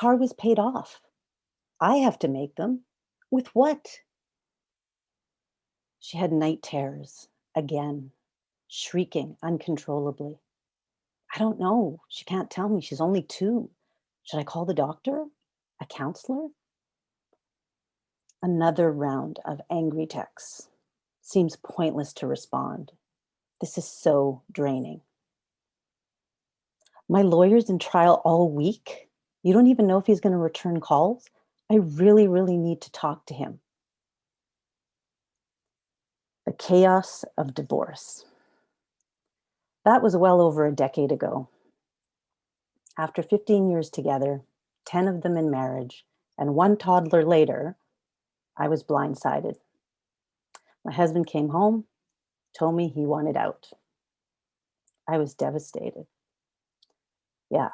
car was paid off. I have to make them. With what? She had night terrors again, shrieking uncontrollably. I don't know. She can't tell me. She's only 2. Should I call the doctor? A counselor? Another round of angry texts. Seems pointless to respond. This is so draining. My lawyer's in trial all week. You don't even know if he's going to return calls. I really, really need to talk to him. The chaos of divorce. That was well over a decade ago. After 15 years together, 10 of them in marriage, and 1 toddler later, I was blindsided. My husband came home, told me he wanted out. I was devastated. Yeah.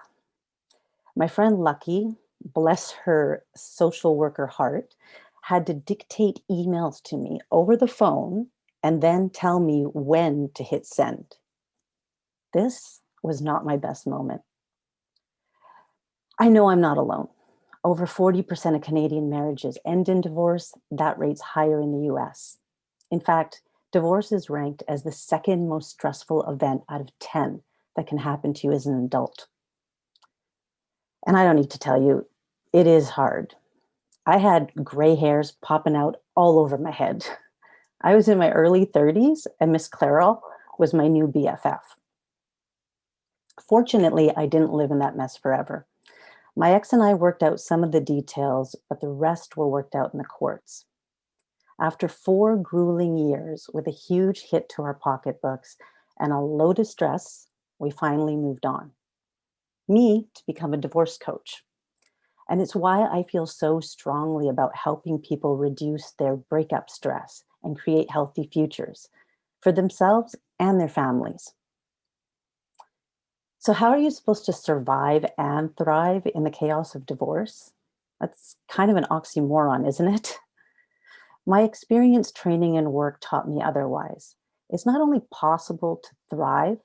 My friend Lucky, bless her social worker heart, had to dictate emails to me over the phone and then tell me when to hit send. This was not my best moment. I know I'm not alone. Over 40% of Canadian marriages end in divorce. That rate's higher in the US. In fact, divorce is ranked as the 2nd most stressful event out of 10 that can happen to you as an adult. And I don't need to tell you, it is hard. I had gray hairs popping out all over my head. I was in my early 30s and Miss Clairol was my new BFF. Fortunately, I didn't live in that mess forever. My ex and I worked out some of the details, but the rest were worked out in the courts. After 4 grueling years with a huge hit to our pocketbooks and a load of stress, we finally moved on. Me to become a divorce coach. And it's why I feel so strongly about helping people reduce their breakup stress and create healthy futures for themselves and their families. So how are you supposed to survive and thrive in the chaos of divorce? That's kind of an oxymoron, isn't it? My experience, training, and work taught me otherwise. It's not only possible to thrive,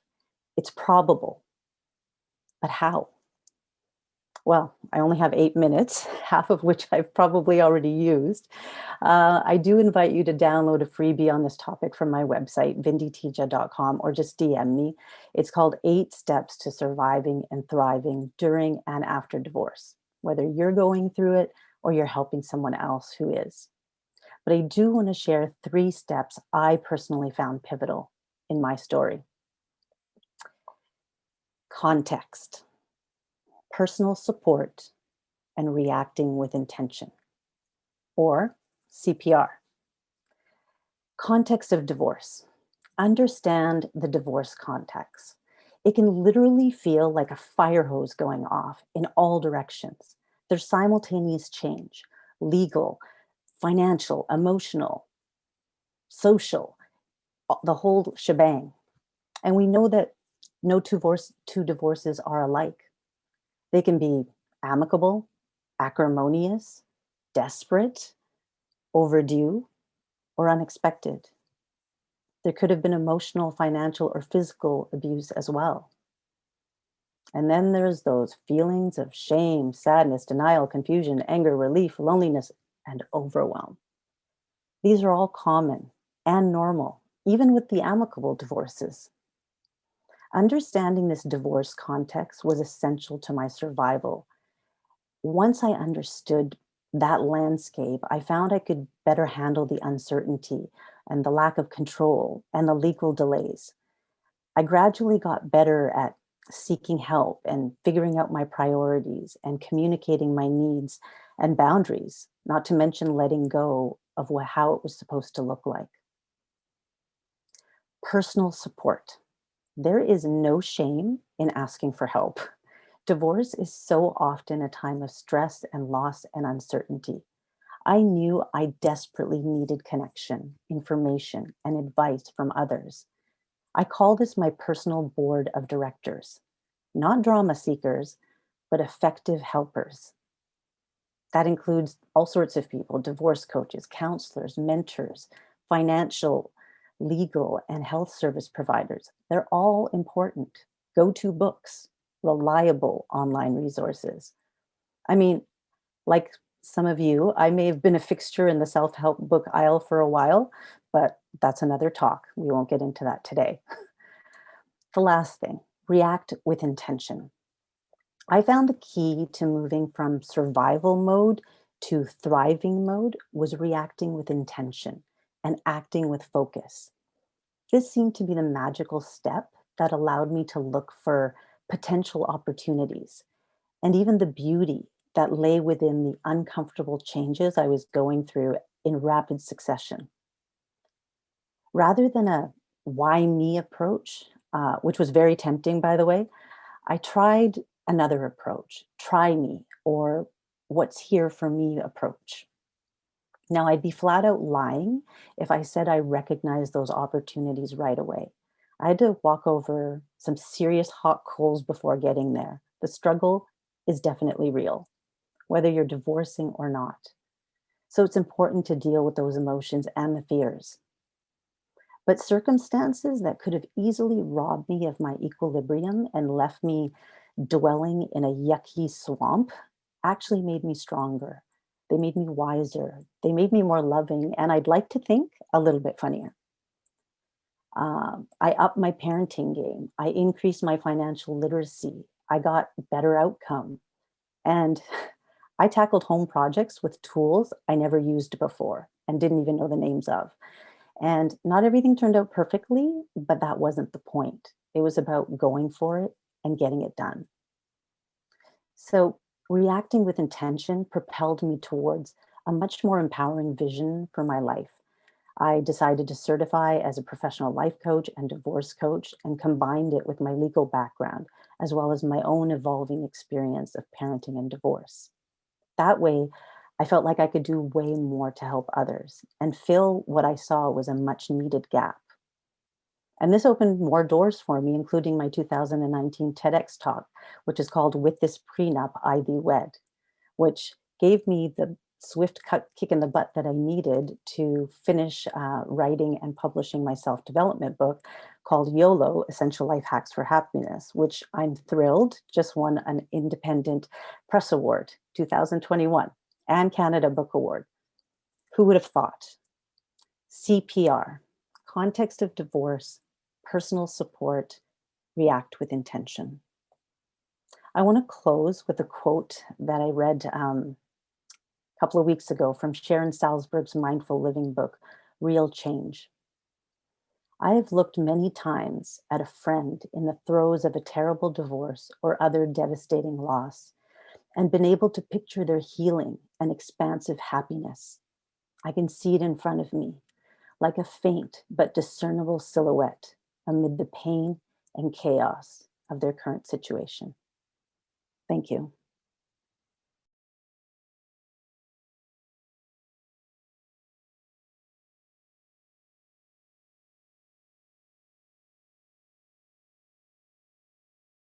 it's probable. But how? Well, I only have 8 minutes, half of which I've probably already used. I do invite you to download a freebie on this topic from my website, vindyteja.com, or just DM me. It's called 8 Steps to Surviving and Thriving During and After Divorce, whether you're going through it or you're helping someone else who is. But I do want to share 3 steps I personally found pivotal in my story. Context, personal support, and reacting with intention, or CPR. Context of divorce. Understand the divorce context. It can literally feel like a fire hose going off in all directions. There's simultaneous change, legal, financial, emotional, social, the whole shebang. And we know that no two divorces are alike. They can be amicable, acrimonious, desperate, overdue, or unexpected. There could have been emotional, financial, or physical abuse as well. And then there's those feelings of shame, sadness, denial, confusion, anger, relief, loneliness, and overwhelm. These are all common and normal, even with the amicable divorces. Understanding this divorce context was essential to my survival. Once I understood that landscape, I found I could better handle the uncertainty and the lack of control and the legal delays. I gradually got better at seeking help and figuring out my priorities and communicating my needs and boundaries, not to mention letting go of how it was supposed to look like. Personal support. There is no shame in asking for help. Divorce is so often a time of stress and loss and uncertainty. I knew I desperately needed connection, information, and advice from others. I call this my personal board of directors, not drama seekers, but effective helpers. That includes all sorts of people: divorce coaches, counselors, mentors, financial, legal, and health service providers. They're all important. Go-to books, reliable online resources. I mean, like some of you, I may have been a fixture in the self-help book aisle for a while, but that's another talk. We won't get into that today. The last thing, react with intention. I found the key to moving from survival mode to thriving mode was reacting with intention and acting with focus. This seemed to be the magical step that allowed me to look for potential opportunities and even the beauty that lay within the uncomfortable changes I was going through in rapid succession. Rather than a why me approach, which was very tempting, by the way, I tried another approach, try me, or what's here for me approach. Now, I'd be flat out lying if I said I recognized those opportunities right away. I had to walk over some serious hot coals before getting there. The struggle is definitely real, whether you're divorcing or not. So it's important to deal with those emotions and the fears. But circumstances that could have easily robbed me of my equilibrium and left me dwelling in a yucky swamp actually made me stronger. They made me wiser. They made me more loving. And I'd like to think a little bit funnier. I upped my parenting game. I increased my financial literacy. I got better outcome. And I tackled home projects with tools I never used before and didn't even know the names of. And not everything turned out perfectly, but that wasn't the point. It was about going for it and getting it done. So, reacting with intention propelled me towards a much more empowering vision for my life. I decided to certify as a professional life coach and divorce coach and combined it with my legal background, as well as my own evolving experience of parenting and divorce. That way, I felt like I could do way more to help others and fill what I saw was a much needed gap. And this opened more doors for me, including my 2019 TEDx talk, which is called With This Prenup, I Thee Wed, which gave me the swift kick in the butt that I needed to finish writing and publishing my self development book called YOLO Essential Life Hacks for Happiness, which I'm thrilled just won an Independent Press Award 2021 and Canada Book Award. Who would have thought? CPR, context of divorce, personal support, react with intention. I want to close with a quote that I read a couple of weeks ago from Sharon Salzberg's mindful living book, Real Change. I have looked many times at a friend in the throes of a terrible divorce or other devastating loss and been able to picture their healing and expansive happiness. I can see it in front of me, like a faint but discernible silhouette amid the pain and chaos of their current situation. Thank you.